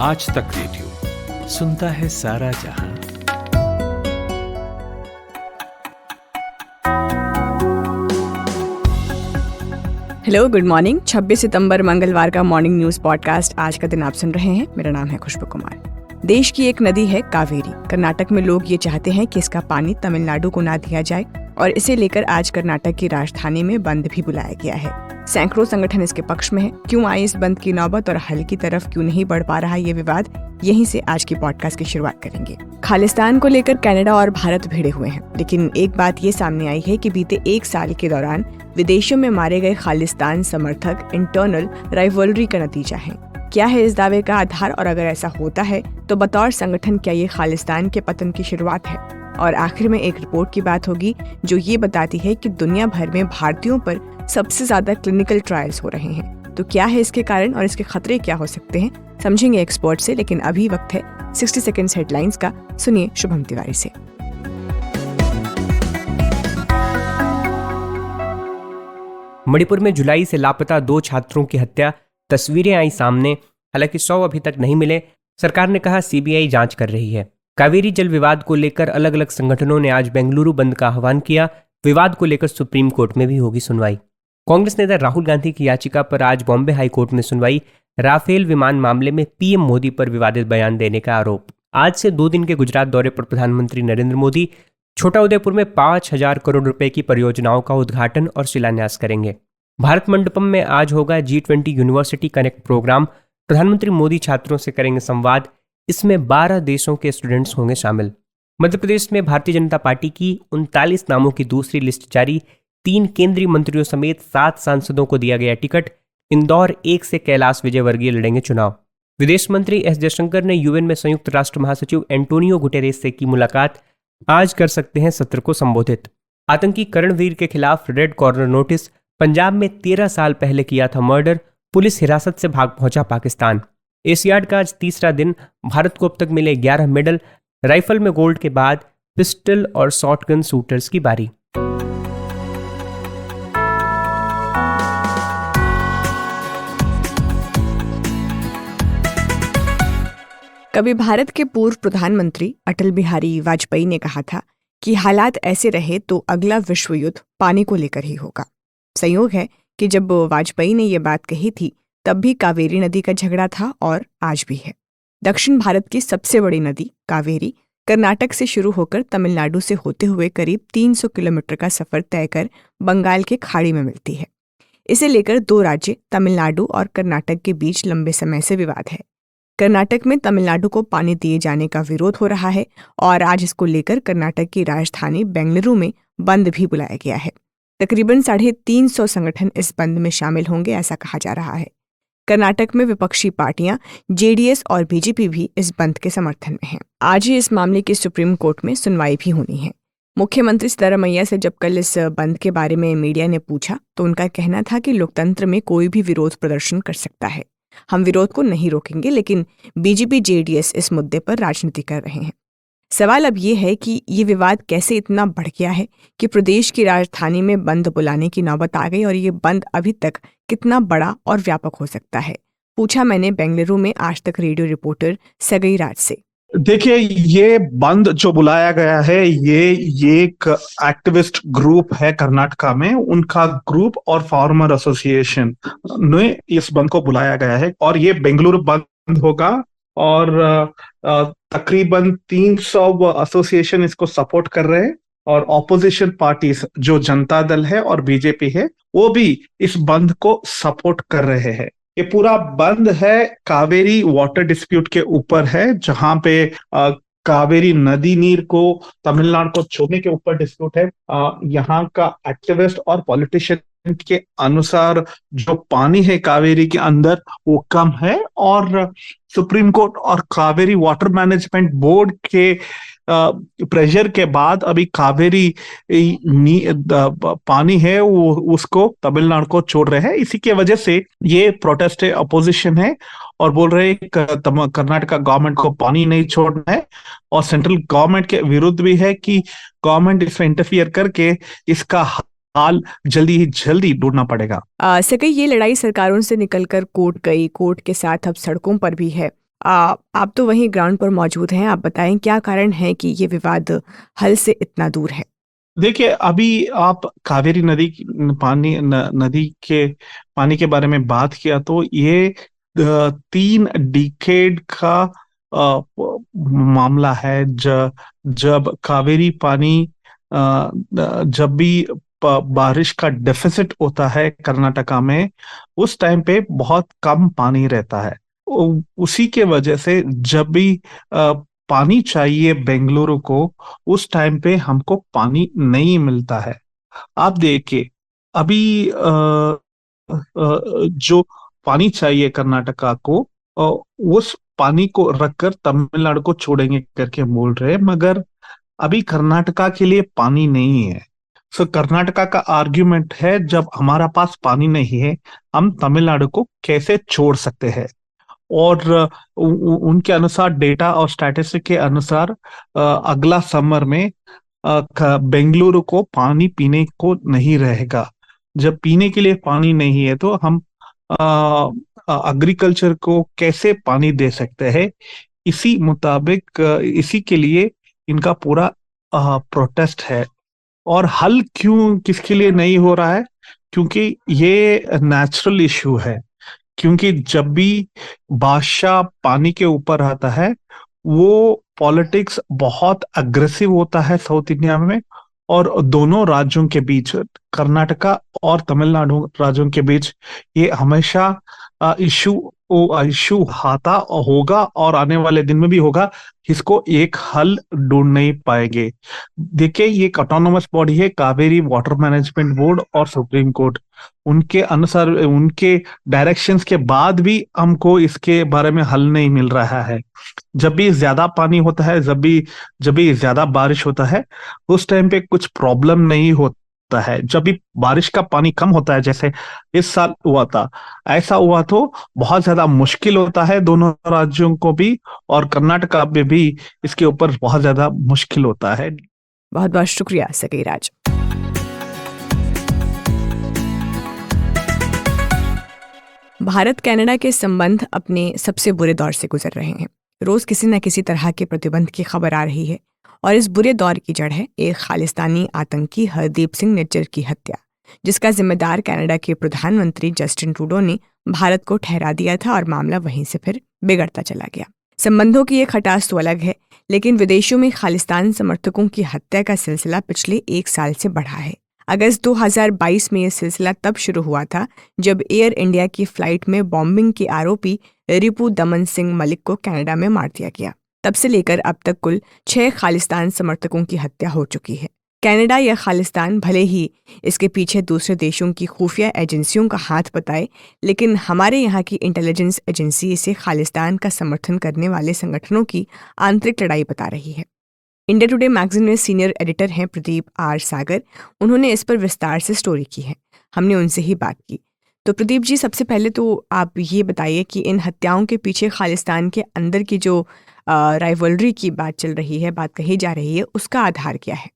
आज तक रेडियो सुनता है सारा जहां। Hello, good morning. 26 सितंबर मंगलवार का मॉर्निंग न्यूज पॉडकास्ट आज का दिन आप सुन रहे हैं। मेरा नाम है खुशबू कुमार। देश की एक नदी है कावेरी। कर्नाटक में लोग ये चाहते हैं कि इसका पानी तमिलनाडु को ना दिया जाए और इसे लेकर आज कर्नाटक की राजधानी में बंद भी बुलाया गया है। सैकड़ों संगठन इसके पक्ष में है। क्यों आई इस बंद की नौबत और हल की तरफ क्यों नहीं बढ़ पा रहा ये विवाद, यहीं से आज की पॉडकास्ट की शुरुआत करेंगे। खालिस्तान को लेकर कनाडा और भारत भिड़े हुए हैं, लेकिन एक बात ये सामने आई है कि बीते एक साल के दौरान विदेशों में मारे गए खालिस्तान समर्थक इंटरनल राइवलरी का नतीजा है। क्या है इस दावे का आधार, और अगर ऐसा होता है तो बतौर संगठन क्या ये खालिस्तान के पतन की शुरुआत है? और आखिर में एक रिपोर्ट की बात होगी जो ये बताती है कि दुनिया भर में भारतीयों पर सबसे ज्यादा क्लिनिकल ट्रायल्स हो रहे हैं। तो क्या है इसके कारण और इसके खतरे क्या हो सकते हैं, समझेंगे एक्सपर्ट से। लेकिन अभी वक्त है 60 सेकंड्स हेडलाइंस का। सुनिए शुभम तिवारी से। मणिपुर में जुलाई से लापता 2 छात्रों की हत्या, तस्वीरें आई सामने। हालांकि 100 अभी तक नहीं मिले। सरकार ने कहा सीबीआई जांच कर रही है। कावेरी जल विवाद को लेकर अलग अलग संगठनों ने आज बेंगलुरु बंद का आह्वान किया। विवाद को लेकर सुप्रीम कोर्ट में भी होगी सुनवाई। कांग्रेस नेता राहुल गांधी की याचिका पर आज बॉम्बे हाई कोर्ट में सुनवाई। राफेल विमान मामले में पीएम मोदी पर विवादित बयान देने का आरोप। आज से 2 दिन के गुजरात दौरे पर प्रधानमंत्री नरेंद्र मोदी छोटा उदयपुर में 5,000 करोड़ रुपए की परियोजनाओं का उद्घाटन और शिलान्यास करेंगे। भारत मंडपम में आज होगा G20 यूनिवर्सिटी कनेक्ट प्रोग्राम। प्रधानमंत्री मोदी छात्रों से करेंगे संवाद। इसमें 12 देशों के स्टूडेंट्स होंगे शामिल। मध्य प्रदेश में भारतीय जनता पार्टी की 39 नामों की दूसरी लिस्ट जारी। 3 केंद्रीय मंत्रियों समेत 7 सांसदों को दिया गया टिकट। इंदौर 1 से कैलाश विजयवर्गीय लड़ेंगे चुनाव। विदेश मंत्री एस जयशंकर ने यूएन में संयुक्त राष्ट्र महासचिव एंटोनियो गुटेरेस से की मुलाकात। आज कर सकते हैं सत्र को संबोधित। आतंकी करणवीर के खिलाफ रेड कॉर्नर नोटिस। पंजाब में 13 साल पहले किया था मर्डर। पुलिस हिरासत से भाग पहुंचा पाकिस्तान। एशियाड का आज तीसरा दिन। भारत को अब तक मिले 11 मेडल। राइफल में गोल्ड के बाद पिस्टल और शॉटगन शूटर्स की बारी। कभी भारत के पूर्व प्रधानमंत्री अटल बिहारी वाजपेयी ने कहा था कि हालात ऐसे रहे तो अगला विश्व युद्ध पानी को लेकर ही होगा। संयोग है कि जब वाजपेयी ने यह बात कही थी तब भी कावेरी नदी का झगड़ा था और आज भी है। दक्षिण भारत की सबसे बड़ी नदी कावेरी कर्नाटक से शुरू होकर तमिलनाडु से होते हुए करीब 300 किलोमीटर का सफर तय कर बंगाल के खाड़ी में मिलती है। इसे लेकर 2 राज्य तमिलनाडु और कर्नाटक के बीच लंबे समय से विवाद है। कर्नाटक में तमिलनाडु को पानी दिए जाने का विरोध हो रहा है और आज इसको लेकर कर्नाटक की राजधानी बेंगलुरु में बंद भी बुलाया गया है। तकरीबन 350 संगठन इस बंद में शामिल होंगे, ऐसा कहा जा रहा है। कर्नाटक में विपक्षी पार्टियां जेडीएस और बीजेपी भी इस बंद के समर्थन में हैं। आज ही इस मामले की सुप्रीम कोर्ट में सुनवाई भी होनी है। मुख्यमंत्री सिद्धारमैया से जब कल इस बंद के बारे में मीडिया ने पूछा तो उनका कहना था कि लोकतंत्र में कोई भी विरोध प्रदर्शन कर सकता है, हम विरोध को नहीं रोकेंगे, लेकिन बीजेपी जेडीएस इस मुद्दे पर राजनीति कर रहे हैं। सवाल अब ये है कि ये विवाद कैसे इतना बढ़ गया है कि प्रदेश की राजधानी में बंद बुलाने की नौबत आ गई, और ये बंद अभी तक कितना बड़ा और व्यापक हो सकता है, पूछा मैंने बेंगलुरु में आज तक रेडियो रिपोर्टर सगई राज से। देखिए, ये बंद जो बुलाया गया है ये एक एक्टिविस्ट ग्रुप है कर्नाटका में, उनका ग्रुप और फार्मर एसोसिएशन ने इस बंद को बुलाया गया है और ये बेंगलुरु बंद होगा। और तकरीबन 300 एसोसिएशन इसको सपोर्ट कर रहे हैं और ऑपोजिशन पार्टीज जो जनता दल है और बीजेपी है वो भी इस बंद को सपोर्ट कर रहे हैं। ये पूरा बंद है कावेरी वाटर डिस्प्यूट के ऊपर है, जहां पे कावेरी नदी नीर को तमिलनाडु को छोड़ने के ऊपर डिस्प्यूट है। यहाँ का एक्टिविस्ट और पॉलिटिशियन के अनुसार जो पानी है कावेरी के अंदर वो कम है, और सुप्रीम कोर्ट और कावेरी वाटर मैनेजमेंट बोर्ड के प्रेशर के बाद अभी कावेरी पानी है वो उसको तमिलनाडु को छोड़ रहे हैं। इसी के वजह से ये प्रोटेस्ट है, अपोजिशन है और बोल रहे हैं कर्नाटका गवर्नमेंट को पानी नहीं छोड़ना है, और सेंट्रल गवर्नमेंट के विरुद्ध भी है कि गवर्नमेंट इसमें इंटरफियर करके इसका हाल जल्दी ढूंढना पड़ेगा। सके ये लड़ाई सरकारों से निकलकर कोर्ट गई, कोर्ट के साथ अब सड़कों पर भी है, आप तो वहीं ग्राउंड पर मौजूद हैं, आप बताएं क्या कारण है कि ये विवाद हल से इतना दूर है। देखिए, अभी आप कावेरी नदी नदी के पानी के बारे में बात किया तो ये 3 डिकेड का मामला है। जब कावेरी पानी जब भी बारिश का डेफिसिट होता है कर्नाटका में, उस टाइम पे बहुत कम पानी रहता है। उसी के वजह से जब भी पानी चाहिए बेंगलुरु को, उस टाइम पे हमको पानी नहीं मिलता है। आप देखिए, अभी जो पानी चाहिए कर्नाटका को, उस पानी को रखकर तमिलनाडु को छोड़ेंगे करके बोल रहे हैं, मगर अभी कर्नाटका के लिए पानी नहीं है। सो कर्नाटका का आर्ग्यूमेंट है, जब हमारा पास पानी नहीं है, हम तमिलनाडु को कैसे छोड़ सकते हैं। और उनके अनुसार, डेटा और स्टैटिस्टिक के अनुसार, अगला समर में बेंगलुरु को पानी पीने को नहीं रहेगा। जब पीने के लिए पानी नहीं है तो हम एग्रीकल्चर को कैसे पानी दे सकते हैं। इसी मुताबिक इसी के लिए इनका पूरा प्रोटेस्ट है। और हल क्यों किसके लिए नहीं हो रहा है? क्योंकि ये नेचुरल इशू है। क्योंकि जब भी बादशाह पानी के ऊपर आता है, वो पॉलिटिक्स बहुत अग्रेसिव होता है साउथ इंडिया में। और दोनों राज्यों के बीच, कर्नाटका और तमिलनाडु राज्यों के बीच, ये हमेशा इशू आता होगा और आने वाले दिन में भी होगा। इसको एक हल ढूंढ नहीं पाएंगे। देखिए, ये एक ऑटोनोमस बॉडी है, कावेरी वाटर मैनेजमेंट बोर्ड और सुप्रीम कोर्ट। उनके अनुसार, उनके डायरेक्शंस के बाद भी हमको इसके बारे में हल नहीं मिल रहा है। जब भी ज्यादा पानी होता है, जब भी ज्यादा बारिश होता है, उस टाइम पे कुछ प्रॉब्लम नहीं होता है। जब भी बारिश का पानी कम होता है, जैसे इस साल हुआ था, ऐसा हुआ तो बहुत ज्यादा मुश्किल होता है दोनों राज्यों को भी, और कर्नाटका में भी इसके ऊपर बहुत ज्यादा मुश्किल होता है। बहुत बहुत शुक्रिया सकईराज। भारत कनाडा के संबंध अपने सबसे बुरे दौर से गुजर रहे हैं। रोज किसी न किसी तरह के प्रतिबंध की खबर आ रही है, और इस बुरे दौर की जड़ है एक खालिस्तानी आतंकी हरदीप सिंह निज्जर की हत्या, जिसका जिम्मेदार कनाडा के प्रधानमंत्री जस्टिन ट्रूडो ने भारत को ठहरा दिया था, और मामला वहीं से फिर बिगड़ता चला गया। संबंधों की ये खटास तो अलग है, लेकिन विदेशों में खालिस्तान समर्थकों की हत्या का सिलसिला पिछले 1 साल से बढ़ा है। अगस्त 2022 में यह सिलसिला तब शुरू हुआ था जब एयर इंडिया की फ्लाइट में बॉम्बिंग के आरोपी रिपु दमन सिंह मलिक को कनाडा में मार दिया गया। तब से लेकर अब तक कुल 6 खालिस्तान समर्थकों की हत्या हो चुकी है। कनाडा या खालिस्तान भले ही इसके पीछे दूसरे देशों की खुफिया एजेंसियों का हाथ बताए, लेकिन हमारे यहाँ की इंटेलिजेंस एजेंसी इसे खालिस्तान का समर्थन करने वाले संगठनों की आंतरिक लड़ाई बता रही है। इंडिया टुडे मैगजीन में सीनियर एडिटर हैं प्रदीप आर सागर। उन्होंने इस पर विस्तार से स्टोरी की है, हमने उनसे ही बात की। तो प्रदीप जी, सबसे पहले तो आप ये बताइए कि इन हत्याओं के पीछे खालिस्तान के अंदर की जो राइवलरी की बात चल रही है, बात कही जा रही है, उसका आधार क्या है?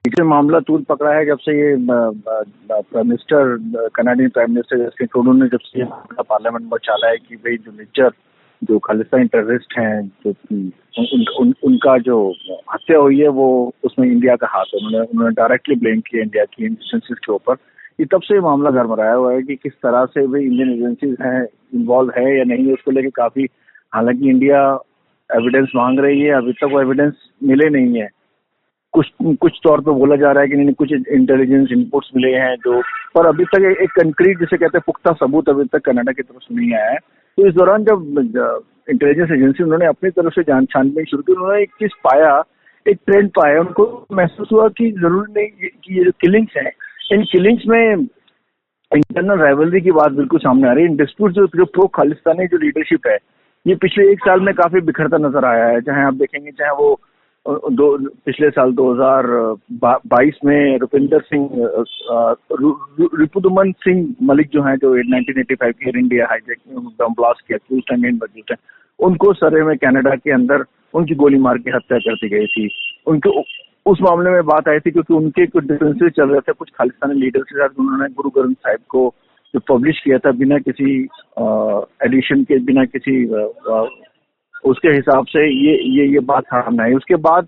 ये मामला तूल पकड़ा है जब से ये prime minister, Canadian prime minister Justin Trudeau ने जब से पार्लियामेंट में चाला है कि भाई जो निज्जर, जो खालिस्तानी टेररिस्ट हैं, जो उनका जो हत्या हुई है वो उसमें इंडिया का हाथ है। उन्होंने डायरेक्टली ब्लेम किया इंडिया की एजेंसीज के ऊपर। ये तब से मामला गरमराया हुआ है कि किस तरह से भी इंडियन एजेंसीज हैं इन्वॉल्व है या नहीं, उसको लेके काफी, हालांकि इंडिया एविडेंस मांग रही है, अभी तक वो एविडेंस मिले नहीं है। कुछ तौर पे बोला जा रहा है कि नहीं, कुछ इंटेलिजेंस इनपुट्स मिले हैं जो, पर अभी तक एक कंक्रीट जिसे कहते हैं पुख्ता सबूत अभी तक कनाडा की तरफ से नहीं आया है। तो इस दौरान जब इंटेलिजेंस एजेंसी उन्होंने अपनी तरफ से छानबीन शुरू की, उन्होंने एक चीज पाया, एक ट्रेंड पाया। उनको महसूस हुआ कि जरूरी नहीं कि ये जो किलिंग्स हैं, इन किलिंग्स में इंटरनल राइवलरी की बात बिल्कुल सामने आ रही है। इन डिस्प्यूट जो प्रो खालिस्तानी जो लीडरशिप है, ये पिछले 1 साल में काफी बिखरता नजर आया है। चाहे आप देखेंगे, चाहे वो पिछले साल 2022 में रुपिंदर सिंह, रिपुदमन सिंह मलिक जो हैं, जो 1985 की air India hijacking bomb blast किया, उस टाइम मेन बजट है, उनको सरे में कनाडा के अंदर उनकी गोली मार के हत्या कर दी गई थी। उनको उस मामले में बात आई थी क्योंकि उनके कुछ डिफरेंसेस चल रहे थे कुछ खालिस्तानी लीडर्स के साथ। उन्होंने गुरु ग्रंथ साहिब को जो पब्लिश किया था बिना किसी एडिशन के, बिना किसी उसके हिसाब से ये बात सामने आई। उसके बाद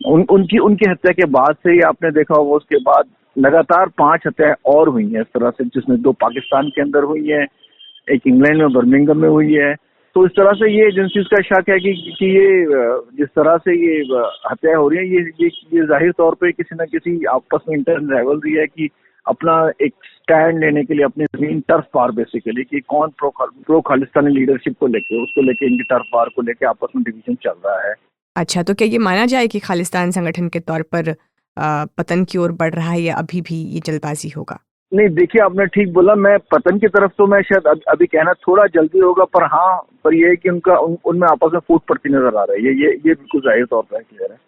उनकी हत्या के बाद से ही आपने देखा होगा, उसके बाद लगातार 5 हत्याएं और हुई हैं इस तरह से, जिसमें 2 पाकिस्तान के अंदर हुई है, एक इंग्लैंड में बर्मिंघम में हुई है। तो इस तरह से ये एजेंसीज का शक है कि ये जिस तरह से ये हत्याएं हो रही है, ये जाहिर तौर पे किसी न किसी आपस में इंटरनल राइवलरी है कि अपना एक स्टैंड लेने के लिए अपनी जमीन टर्फ पार बेसिकली, कि कौन प्रो खालिस्तानी लीडरशिप को लेके, उसको लेके, इनकी टर्फ पार को लेके आपस में डिवीजन चल रहा है। अच्छा, तो क्या ये माना जाए कि खालिस्तान संगठन के तौर पर पतन की ओर बढ़ रहा है या अभी भी ये जल्दबाजी होगा? नहीं, देखिए आपने ठीक बोला, मैं पतन की तरफ तो मैं शायद अभी कहना थोड़ा जल्दी होगा, पर हाँ, पर ये है कि उनमें आपस में फूट पड़ती नजर आ रही है। ये बिल्कुल जाहिर तौर पर क्लियर है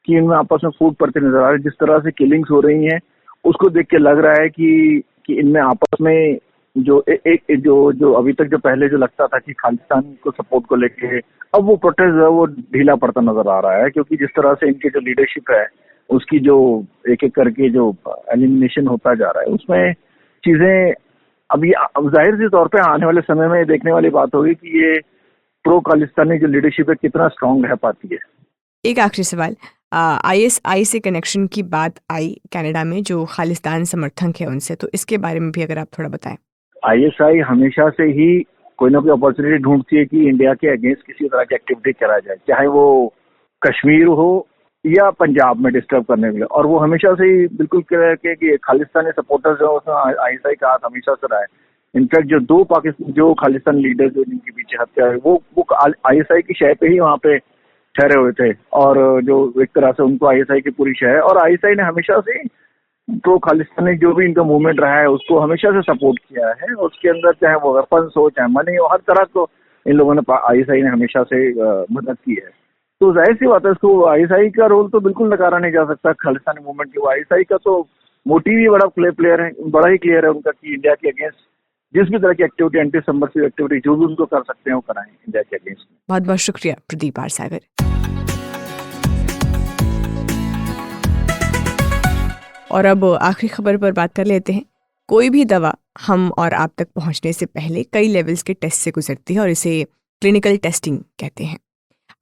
कि इनमें आपस में फूट पड़ती नजर आ रही है। जिस तरह से किलिंग्स हो रही हैं, उसको देख के लग रहा है कि इनमें आपस में जो अभी तक जो पहले जो लगता था कि खालिस्तान को सपोर्ट को लेके, अब वो प्रोटेस्ट है वो ढीला पड़ता नजर आ रहा है, क्योंकि जिस तरह से इनके जो लीडरशिप है उसकी जो एक एक करके जो एलिमिनेशन होता जा रहा है, उसमें चीजें अब जाहिर सी तौर पे आने वाले समय में देखने वाली बात होगी कि ये प्रो खालिस्तानी जो लीडरशिप है कितना स्ट्रांग रह पाती है। एक आखिरी सवाल, ISI से कनेक्शन की बात आई कनाडा में, जो खालिस्तान समर्थक है उनसे, तो इसके बारे में भी अगर आप थोड़ा बताएं। ISI हमेशा से ही कोई ना कोई अपॉर्चुनिटी ढूंढती है कि इंडिया के अगेंस्ट किसी तरह की एक्टिविटी करा जाए, चाहे वो कश्मीर हो या पंजाब में डिस्टर्ब करने के लिए, और वो हमेशा से ही बिल्कुल क्लियर है कि खालिस्तानी सपोर्टर्स जो उसमें ISI का हाथ हमेशा से रहा है। इनफैक्ट जो खालिस्तान लीडर जो जिनके पीछे हत्या है वो ISI की शय पे ही वहाँ पे ठहरे हुए थे, और जो एक तरह से उनको ISI की पूरी शय है, और ISI ने हमेशा से प्रो खालिस्तानी जो भी इनका मूवमेंट रहा है उसको हमेशा से सपोर्ट किया है। उसके अंदर चाहे वो वेपन्स हो, चाहे मनी हो, हर तरह को इन लोगों ने ISI ने हमेशा से मदद की है। तो जाहिर सी बात है, इसको ISI का रोल तो बिल्कुल नकारा नहीं जा सकता खालिस्तानी मूवमेंट की। ISI का तो मोटिव ही बड़ा ही क्लियर है उनका कि इंडिया के अगेंस्ट जिस भी तरह की एक्टिविटी, एंटी सबमर्सिव एक्टिविटी जो भी उनको कर सकते हैं वो कराएं इंडिया के अगेंस्ट। बहुत बहुत शुक्रिया प्रदीप आर सागर। और अब आखिरी खबर पर बात कर लेते हैं। कोई भी दवा हम और आप तक पहुंचने से पहले कई लेवल्स के टेस्ट से गुजरती है और इसे क्लिनिकल टेस्टिंग कहते हैं।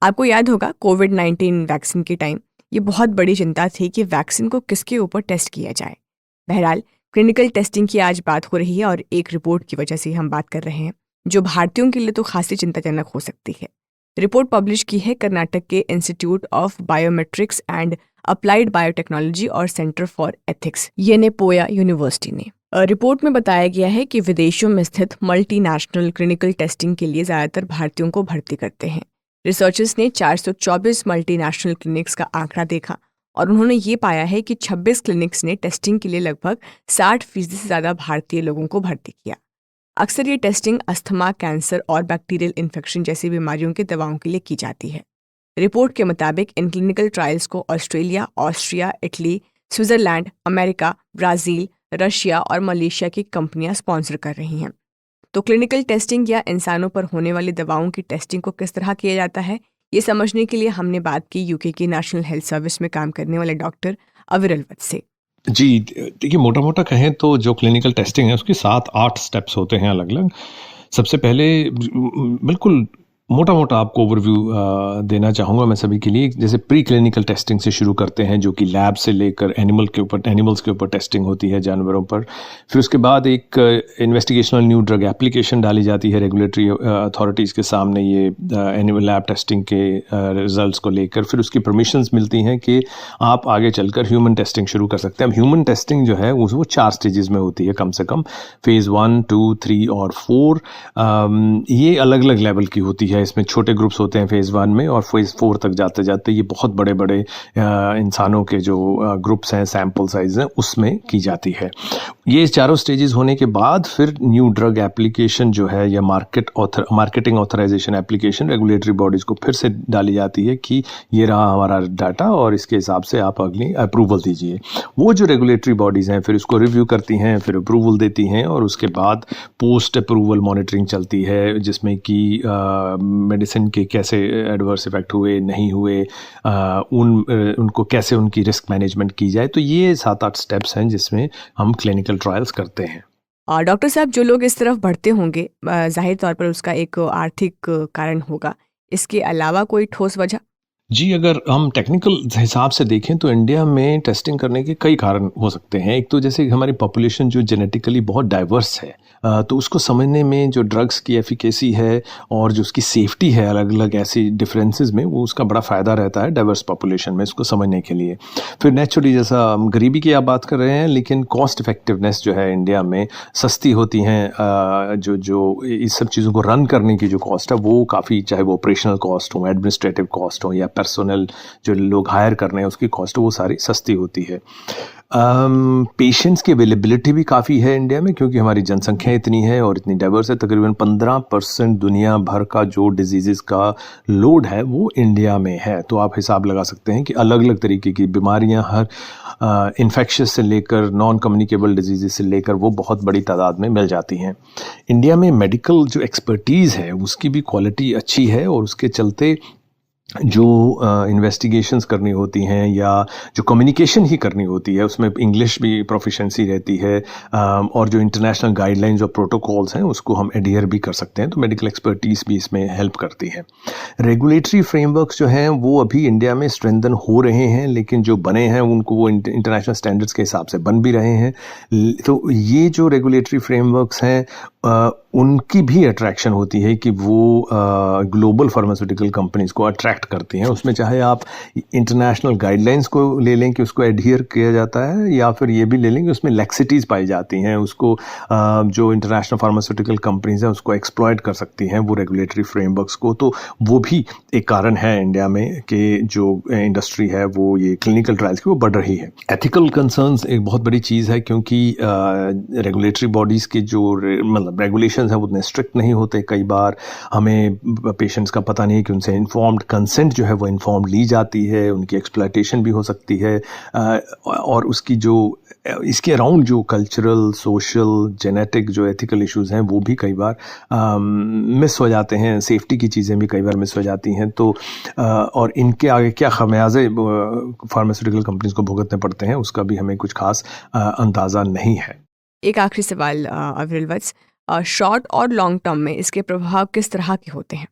आपको याद होगा कोविड-19 वैक्सीन के टाइम ये बहुत बड़ी चिंता थी कि वैक्सीन को किसके ऊपर टेस्ट किया जाए। बहरहाल क्लिनिकल टेस्टिंग की आज बात हो रही है और एक रिपोर्ट की वजह से हम बात कर रहे हैं जो भारतीयों के लिए तो खासी चिंताजनक हो सकती है। रिपोर्ट पब्लिश की है कर्नाटक के institute of biometrics and applied biotechnology और centre for ethics Yenepoya university ने। रिपोर्ट में बताया गया है कि विदेशों में स्थित मल्टीनेशनल क्लिनिकल टेस्टिंग के लिए ज़्यादातर भारतीयों को भर्ती करते हैं। रिसर्चर्स ने 424 मल्टीनेशनल क्लिनिक्स का आंकड़ा देखा और उन्होंने ये पाया है कि 26 क्लिनिक्स ने टेस्टिंग के लिए लगभग 60% से ज़्यादा भारतीय लोगों को भर्ती किया। अक्सर ये टेस्टिंग अस्थमा, कैंसर और बैक्टीरियल इन्फेक्शन जैसी बीमारियों की दवाओं के लिए की जाती है। रिपोर्ट के मुताबिक इन क्लिनिकल ट्रायल्स को Australia, Austria, Italy, Switzerland, America, Brazil, Russia और मलेशिया की कंपनियां स्पॉन्सर कर रही हैं। तो क्लिनिकल टेस्टिंग या इंसानों पर होने वाली दवाओं की टेस्टिंग को किस तरह किया जाता है, ये समझने के लिए हमने बात की यूके की नेशनल हेल्थ सर्विस में काम करने वाले डॉक्टर अविरल वत्स से। जी, देखिए मोटा मोटा कहें तो जो क्लिनिकल टेस्टिंग है उसके 7-8 स्टेप्स होते हैं अलग अलग। सबसे पहले बिल्कुल मोटा मोटा आपको ओवरव्यू देना चाहूँगा मैं सभी के लिए। जैसे प्री क्लिनिकल टेस्टिंग से शुरू करते हैं जो कि लैब से लेकर एनिमल्स के ऊपर टेस्टिंग होती है, जानवरों पर। फिर उसके बाद एक इन्वेस्टिगेशनल न्यू ड्रग एप्लीकेशन डाली जाती है रेगुलेटरी अथॉरिटीज़ के सामने ये एनिमल लैब टेस्टिंग के रिजल्ट्स को लेकर। फिर उसकी परमिशंस मिलती हैं कि आप आगे चलकर ह्यूमन टेस्टिंग शुरू कर सकते हैं। अब ह्यूमन टेस्टिंग जो है वो 4 स्टेजेस में होती है कम से कम, फेज़ 1, 2, 3 और 4। ये अलग अलग लेवल की होती है। इसमें छोटे ग्रुप्स होते हैं फेज़ 1 में, और फेज़ 4 तक जाते जाते ये बहुत बड़े बड़े इंसानों के जो ग्रुप्स हैं, सैम्पल साइज हैं, उसमें की जाती है। ये चारों स्टेजेस होने के बाद फिर न्यू ड्रग एप्लीकेशन जो है या marketing authorisation application regulatory bodies को फिर से डाली जाती है कि ये रहा हमारा डाटा और इसके हिसाब से आप अगली अप्रूवल दीजिए। वो जो रेगुलेटरी बॉडीज़ हैं फिर उसको रिव्यू करती हैं, फिर अप्रूवल देती हैं, और उसके बाद पोस्ट अप्रूवल मॉनिटरिंग चलती है जिसमें कि मेडिसिन के कैसे एडवर्स इफेक्ट हुए, नहीं हुए, उनको कैसे उनकी रिस्क मैनेजमेंट की जाए। तो ये 7-8 स्टेप्स हैं जिसमें हम क्लिनिकल ट्रायल्स करते हैं। और डॉक्टर साहब, जो लोग इस तरफ बढ़ते होंगे, जाहिर तौर पर उसका एक आर्थिक कारण होगा। इसके अलावा कोई ठोस वजह? जी, अगर हम टेक्निकल हिसाब से देखें तो इंडिया में टेस्टिंग करने के कई कारण हो सकते हैं। एक तो जैसे हमारी पॉपुलेशन जो जेनेटिकली बहुत डाइवर्स है, तो उसको समझने में जो ड्रग्स की एफिकेसी है और जो उसकी सेफ्टी है अलग अलग ऐसी डिफरेंसेस में, वो उसका बड़ा फ़ायदा रहता है डाइवर्स पॉपुलेशन में इसको समझने के लिए। फिर नेचुरली जैसा हम गरीबी की आप बात कर रहे हैं, लेकिन कॉस्ट इफेक्टिवनेस जो है इंडिया में सस्ती होती हैं। जो इस सब चीज़ों को रन करने की जो कॉस्ट है वो काफ़ी, चाहे वो ऑपरेशनल कॉस्ट हो, एडमिनिस्ट्रेटिव कॉस्ट हो या पर्सनल जो लोग हायर कर रहे हैं उसकी कॉस्ट, वो सारी सस्ती होती है। पेशेंट्स की अवेलेबिलिटी भी काफ़ी है इंडिया में, क्योंकि हमारी जनसंख्या इतनी है और इतनी डाइवर्स है। तकरीबन 15% दुनिया भर का जो डिजीज़ का लोड है वो इंडिया में है। तो आप हिसाब लगा सकते हैं कि अलग अलग तरीके की बीमारियां, हर इन्फेक्शियस से लेकर नॉन कम्युनिकेबल डिजीज़ से लेकर वो बहुत बड़ी तादाद में मिल जाती हैं। इंडिया में मेडिकल जो एक्सपर्टीज़ है उसकी भी क्वालिटी अच्छी है, और उसके चलते जो इन्वेस्टिगेशंस करनी होती हैं या जो कम्युनिकेशन ही करनी होती है उसमें इंग्लिश भी प्रोफिशेंसी रहती है, और जो इंटरनेशनल गाइडलाइंस और प्रोटोकॉल्स हैं उसको हम एडियर भी कर सकते हैं। तो मेडिकल एक्सपर्टीज़ भी इसमें हेल्प करती है। रेगुलेटरी फ्रेमवर्क्स जो हैं वो अभी इंडिया में स्ट्रेंथन हो रहे हैं, लेकिन जो बने हैं उनको वो इंटरनेशनल स्टैंडर्ड्स के हिसाब से बन भी रहे हैं। तो ये जो रेगुलेटरी फ्रेमवर्क्स हैं उनकी भी अट्रैक्शन होती है कि वो ग्लोबल फार्मास्यूटिकल कंपनीज को अट्रैक्ट करती हैं। उसमें चाहे आप इंटरनेशनल गाइडलाइंस को ले लें कि उसको एडहियर किया जाता है, या फिर ये भी ले लें कि उसमें लैक्सिटीज़ पाई जाती हैं, उसको जो इंटरनेशनल फार्मास्यूटिकल कंपनीज हैं उसको एक्सप्लॉयट कर सकती हैं वो रेगुलेटरी फ्रेमवर्क्स को। तो वो भी एक कारण है इंडिया में कि जो इंडस्ट्री है वो ये क्लिनिकल ट्रायल्स की वो बढ़ रही है। एथिकल कंसर्न्स एक बहुत बड़ी चीज़ है, क्योंकि रेगुलेटरी बॉडीज़ के जो मतलब रेगुलेशंस है वो उतने स्ट्रिक्ट नहीं होते। कई बार हमें पेशेंट्स का पता नहीं है कि उनसे इन्फॉर्म्ड कंसेंट जो है वो इन्फॉर्म्ड ली जाती है, उनकी एक्सप्लॉयटेशन भी हो सकती है, और उसकी जो इसके अराउंड जो कल्चरल, सोशल, जेनेटिक जो एथिकल इश्यूज़ हैं वो भी कई बार मिस हो जाते हैं। सेफ्टी की चीज़ें भी कई बार मिस हो जाती हैं। तो और इनके आगे क्या खमियाजे फार्मास्यूटिकल कंपनीज को भुगतने पड़ते हैं उसका भी हमें कुछ खास अंदाज़ा नहीं है। एक आखिरी सवाल अविरल वत्स, शॉर्ट और लॉन्ग टर्म में इसके प्रभाव किस तरह के होते हैं?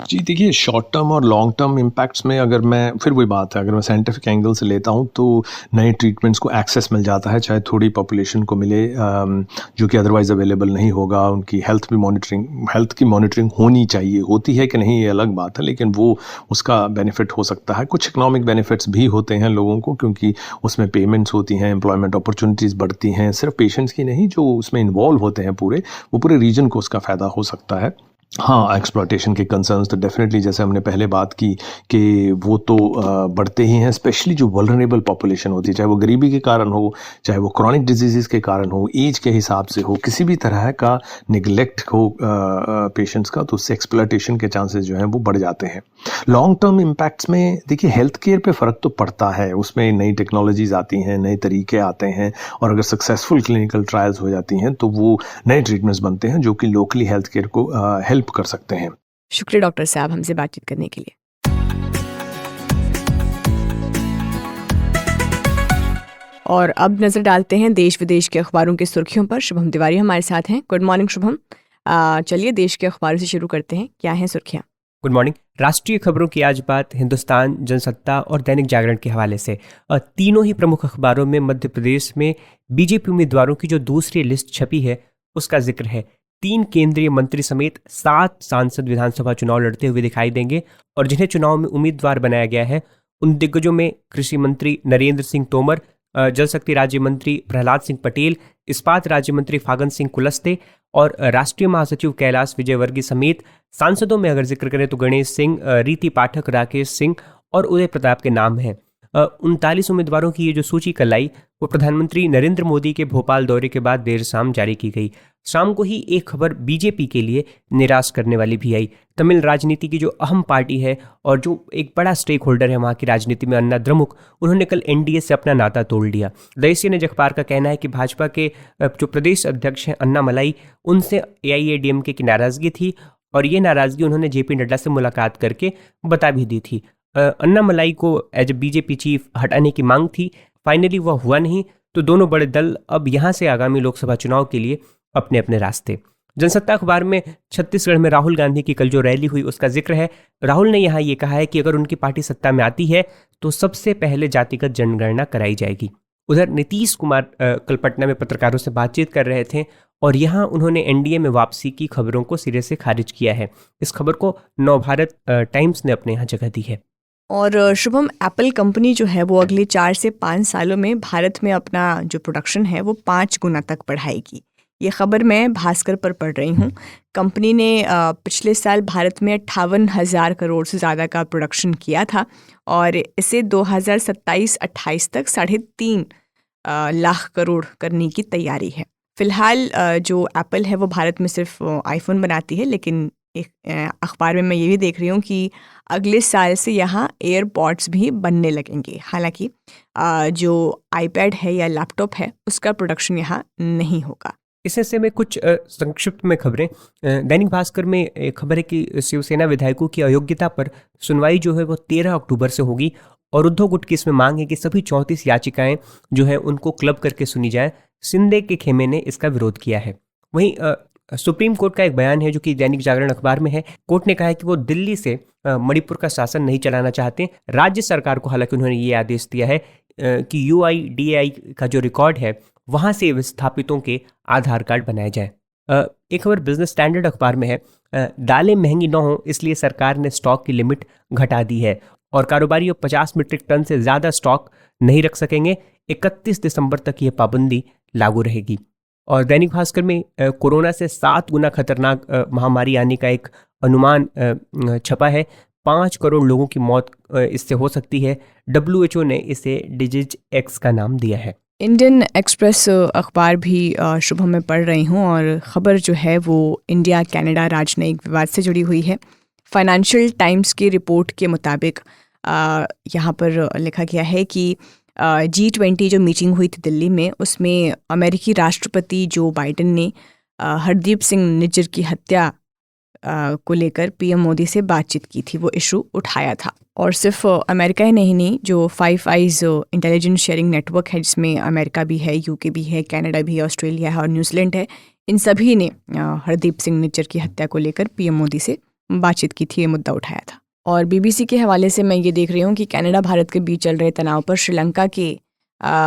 जी देखिए, शॉर्ट टर्म और लॉन्ग टर्म इम्पैक्ट्स में अगर मैं फिर वही बात है, अगर मैं साइंटिफिक एंगल से लेता हूँ तो नए ट्रीटमेंट्स को एक्सेस मिल जाता है, चाहे थोड़ी पॉपुलेशन को मिले जो कि अदरवाइज अवेलेबल नहीं होगा। उनकी हेल्थ की मॉनिटरिंग होनी चाहिए, होती है कि नहीं ये अलग बात है, लेकिन वो उसका बेनिफिट हो सकता है। कुछ इकोनॉमिक बेनिफिट्स भी होते हैं लोगों को, क्योंकि उसमें पेमेंट्स होती हैं, एम्प्लॉयमेंट अपॉर्चुनिटीज़ बढ़ती हैं, सिर्फ पेशेंट्स की नहीं, जो उसमें इन्वॉल्व होते हैं वो पूरे रीजन को उसका फ़ायदा हो सकता है। हाँ, एक्सप्लॉयटेशन के कंसर्न्स तो डेफिनेटली, जैसे हमने पहले बात की कि वो तो बढ़ते ही हैं। स्पेशली जो वल्नरेबल पॉपुलेशन होती है, चाहे वो गरीबी के कारण हो, चाहे वो क्रॉनिक डिजीज़ के कारण हो, एज के हिसाब से हो, किसी भी तरह का निगलेक्ट हो पेशेंट्स का, तो उससे एक्सप्लॉयटेशन के चांसेस जो हैं वो बढ़ जाते हैं। लॉन्ग टर्म इम्पैक्ट्स में देखिए, हेल्थ केयर पे फ़र्क तो पड़ता है, उसमें नई टेक्नोलॉजीज़ आती हैं, नए तरीके आते हैं, और अगर सक्सेसफुल क्लिनिकल ट्रायल्स हो जाती हैं तो वो नए ट्रीटमेंट्स बनते हैं जो कि लोकली हेल्थ केयर को हेल्प कर सकते हैं। शुक्रिया डॉक्टर साहब हमसे बातचीत करने के लिए। और अब नजर डालते हैं देश विदेश के अखबारों की सुर्खियों पर। शुभम तिवारी हमारे साथ हैं। Good morning Shubham. चलिए देश के अखबारों से शुरू करते हैं, क्या हैं सुर्खियां? Good morning. राष्ट्रीय खबरों की आज बात हिंदुस्तान, जनसत्ता और दैनिक जागरण के हवाले से। तीनों ही प्रमुख अखबारों में मध्य प्रदेश में बीजेपी उम्मीदवारों की जो दूसरी लिस्ट छपी है उसका जिक्र है। 3 केंद्रीय मंत्री समेत 7 सांसद विधानसभा चुनाव लड़ते हुए दिखाई देंगे, और जिन्हें चुनाव में उम्मीदवार बनाया गया है उन दिग्गजों में कृषि मंत्री नरेंद्र सिंह तोमर, जल शक्ति राज्य मंत्री प्रहलाद सिंह पटेल, इस्पात राज्य मंत्री फागन सिंह कुलस्ते और राष्ट्रीय महासचिव कैलाश विजयवर्गीय समेत सांसदों में अगर जिक्र करें तो गणेश सिंह, रीति पाठक, राकेश सिंह और उदय प्रताप के नाम हैं। 39 उम्मीदवारों की ये जो सूची कल आई वो प्रधानमंत्री नरेंद्र मोदी के भोपाल दौरे के बाद देर शाम जारी की गई। शाम को ही एक खबर बीजेपी के लिए निराश करने वाली भी आई। तमिल राजनीति की जो अहम पार्टी है और जो एक बड़ा स्टेक होल्डर है वहाँ की राजनीति में, अन्ना द्रमुक, उन्होंने कल एनडीए से अपना नाता तोड़ लिया। द एशियन एज अखबार का कहना है कि भाजपा के जो प्रदेश अध्यक्ष हैं अन्नामलाई, उनसे एआईएडीएमके की नाराजगी थी, और ये नाराजगी उन्होंने जेपी नड्डा से मुलाकात करके बता भी दी थी। अन्नामलाई को एज बीजेपी चीफ हटाने की मांग थी, फाइनली वह हुआ नहीं, तो दोनों बड़े दल अब यहाँ से आगामी लोकसभा चुनाव के लिए अपने अपने रास्ते। जनसत्ता अखबार में छत्तीसगढ़ में राहुल गांधी की कल जो रैली हुई उसका जिक्र है। राहुल ने यहाँ ये कहा है कि अगर उनकी पार्टी सत्ता में आती है तो सबसे पहले जातिगत जनगणना कराई जाएगी। उधर नीतीश कुमार कल पटना में पत्रकारों से बातचीत कर रहे थे और यहाँ उन्होंने एनडीए में वापसी की खबरों को सिरे से खारिज किया है। इस खबर को नवभारत टाइम्स ने अपने यहाँ जगह दी है। और शुभम, एप्पल कंपनी जो है वो अगले 4 से 5 सालों में भारत में अपना जो प्रोडक्शन है वो 5 गुना तक बढ़ाएगी। ये खबर मैं भास्कर पर पढ़ रही हूँ। कंपनी ने पिछले साल भारत में 58,000 करोड़ से ज़्यादा का प्रोडक्शन किया था और इसे 2027-28 तक 3.5 लाख करोड़ करने की तैयारी है। फिलहाल जो एप्पल है वो भारत में सिर्फ आईफोन बनाती है, लेकिन एक अखबार में मैं ये भी देख रही हूँ कि अगले साल से यहाँ एयरपॉड्स भी बनने लगेंगे। हालांकि जो आईपैड है या लैपटॉप है उसका प्रोडक्शन यहाँ नहीं होगा। इस हिस्से में कुछ संक्षिप्त में खबरें। दैनिक भास्कर में एक खबर है कि शिवसेना विधायकों की अयोग्यता पर सुनवाई जो है वो 13 अक्टूबर से होगी और उद्धव गुट की इसमें मांग है कि सभी 34 याचिकाएं जो है उनको क्लब करके सुनी जाए। शिंदे के खेमे ने इसका विरोध किया है। वहीं सुप्रीम कोर्ट का एक बयान है जो कि दैनिक जागरण अखबार में है। कोर्ट ने कहा है कि वो दिल्ली से मणिपुर का शासन नहीं चलाना चाहते। राज्य सरकार को हालांकि उन्होंने ये आदेश दिया है कि UIDAI का जो रिकॉर्ड है वहाँ से विस्थापितों के आधार कार्ड बनाए जाएं। एक खबर बिजनेस स्टैंडर्ड अखबार में है। दालें महंगी न हो इसलिए सरकार ने स्टॉक की लिमिट घटा दी है और कारोबारी अब 50 मीट्रिक टन से ज़्यादा स्टॉक नहीं रख सकेंगे। 31 दिसंबर तक ये पाबंदी लागू रहेगी। और दैनिक भास्कर में कोरोना से 7 गुना खतरनाक महामारी आने का एक अनुमान छपा है। 5 करोड़ लोगों की मौत इससे हो सकती है। WHO ने इसे डिजीज X का नाम दिया है। इंडियन एक्सप्रेस अखबार भी शुभम में पढ़ रही हूँ और ख़बर जो है वो इंडिया कनाडा राजनयिक विवाद से जुड़ी हुई है। फाइनेंशियल टाइम्स की रिपोर्ट के मुताबिक यहाँ पर लिखा गया है कि G20 जो मीटिंग हुई थी दिल्ली में, उसमें अमेरिकी राष्ट्रपति जो बाइडेन ने हरदीप सिंह निज्जर की हत्या को लेकर PM मोदी से बातचीत की थी, वो इशू उठाया था। और सिर्फ अमेरिका ही नहीं, जो 5 आइज़ इंटेलिजेंस शेयरिंग नेटवर्क है जिसमें अमेरिका भी है, UK भी है, कनाडा भी है, ऑस्ट्रेलिया है और न्यूजीलैंड है, इन सभी ने हरदीप सिंह निज्जर की हत्या को लेकर PM मोदी से बातचीत की थी, ये मुद्दा उठाया था। और BBC के हवाले से मैं ये देख रही हूँ कि कनाडा भारत के बीच चल रहे तनाव पर श्रीलंका के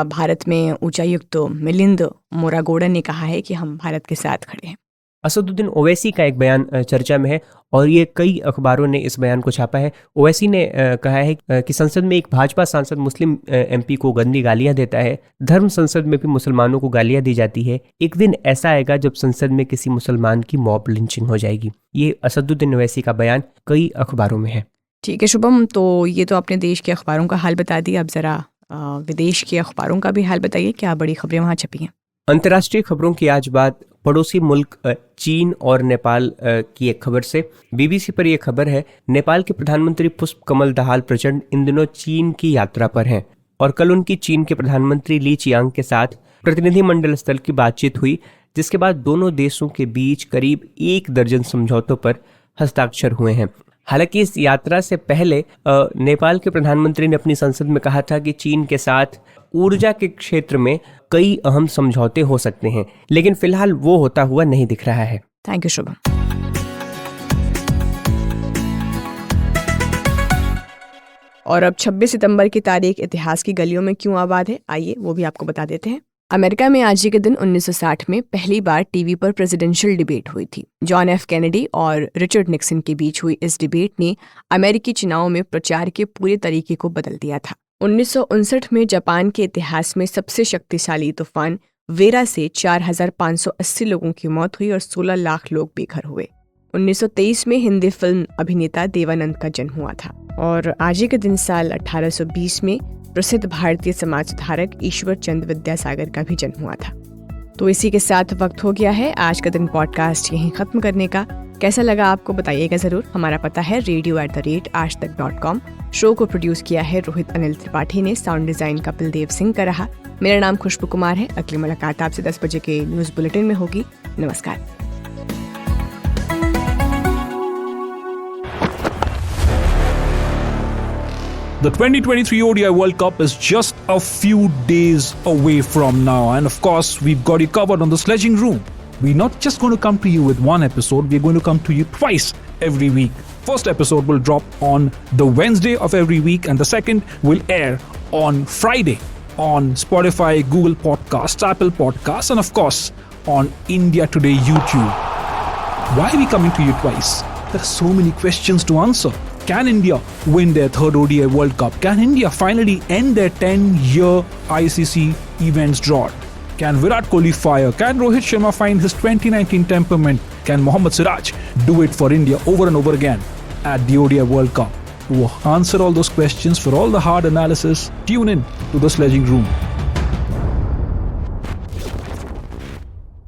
भारत में उच्चायुक्त मिलिंद मोरागोडा ने कहा है कि हम भारत के साथ खड़े हैं। असदुद्दीन ओवैसी का एक बयान चर्चा में है और ये कई अखबारों ने इस बयान को छापा है। ओवैसी ने कहा है कि संसद में एक भाजपा सांसद मुस्लिम MP को गंदी गालियां देता है। धर्म संसद में भी मुसलमानों को गालियां दी जाती है। एक दिन ऐसा आएगा जब संसद में किसी मुसलमान की मॉब लिंचिंग हो जाएगी। ये असदुद्दीन ओवैसी का बयान कई अखबारों में है। ठीक है शुभम, तो ये तो अपने देश के अखबारों का हाल बता दिया। अब जरा विदेश के अखबारों का भी हाल बताइए, क्या बड़ी खबरें वहाँ छपी हैं। अंतर्राष्ट्रीय खबरों की आज बात पड़ोसी मुल्क चीन और नेपाल की एक खबर से। BBC पर यह खबर है, नेपाल के प्रधानमंत्री पुष्प कमल दाहाल प्रचंड इन दिनों चीन की यात्रा पर हैं और कल उनकी चीन के प्रधानमंत्री ली चियांग के साथ प्रतिनिधिमंडल स्तर की बातचीत हुई, जिसके बाद दोनों देशों के बीच करीब 1 दर्जन समझौतों पर हस्ताक्षर हुए हैं। हालांकि इस यात्रा से पहले नेपाल के प्रधानमंत्री ने अपनी संसद में कहा था कि चीन के साथ ऊर्जा के क्षेत्र में कई अहम समझौते हो सकते हैं, लेकिन फिलहाल वो होता हुआ नहीं दिख रहा है। Thank you Shubham. और अब 26 सितंबर की तारीख इतिहास की गलियों में क्यों आबाद है, आइए वो भी आपको बता देते हैं। अमेरिका में आज ही के दिन 1960 में पहली बार टीवी पर प्रेसिडेंशियल डिबेट हुई थी। जॉन F कैनेडी और रिचर्ड निक्सन के बीच हुई इस डिबेट ने अमेरिकी चुनाव में प्रचार के पूरे तरीके को बदल दिया था। 1959 में जापान के इतिहास में सबसे शक्तिशाली तूफान वेरा से 4,580 लोगों की मौत हुई और 16 लाख लोग बेघर हुए। 1923 में हिंदी फिल्म अभिनेता देवानंद का जन्म हुआ था। और आज ही के दिन साल 1820 में प्रसिद्ध भारतीय समाज सुधारक ईश्वर चंद विद्यासागर का भी जन्म हुआ था। तो इसी के साथ वक्त हो गया है आज का दिन पॉडकास्ट यहीं खत्म करने का। कैसा लगा आपको बताइएगा जरूर। हमारा पता है radio@aajtak.com। शो को प्रोड्यूस किया है रोहित अनिल त्रिपाठी ने। साउंड डिजाइन कपिल देव सिंह का रहा। मेरा नाम खुशबू कुमार है। अगली मुलाकात आपसे 10 बजे के न्यूज बुलेटिन में होगी। नमस्कार। The 2023 ODI World Cup is just a few days away from now, and of course, we've got you covered on the Sledging Room. we're not just going to come to you with one episode, we're going to come to you twice every week. First episode will drop on the Wednesday of every week, and the second will air on Friday on Spotify, Google Podcasts, Apple Podcasts, and of course on India Today YouTube. Why are we coming to you twice? There are so many questions to answer. Can India win their third ODI World Cup? Can India finally end their 10-year ICC events drought? Can Virat Kohli fire? Can Rohit Sharma find his 2019 temperament? Can Mohammad Siraj do it for India over and over again at the ODI World Cup? To answer all those questions, for all the hard analysis, tune in to The Sledging Room.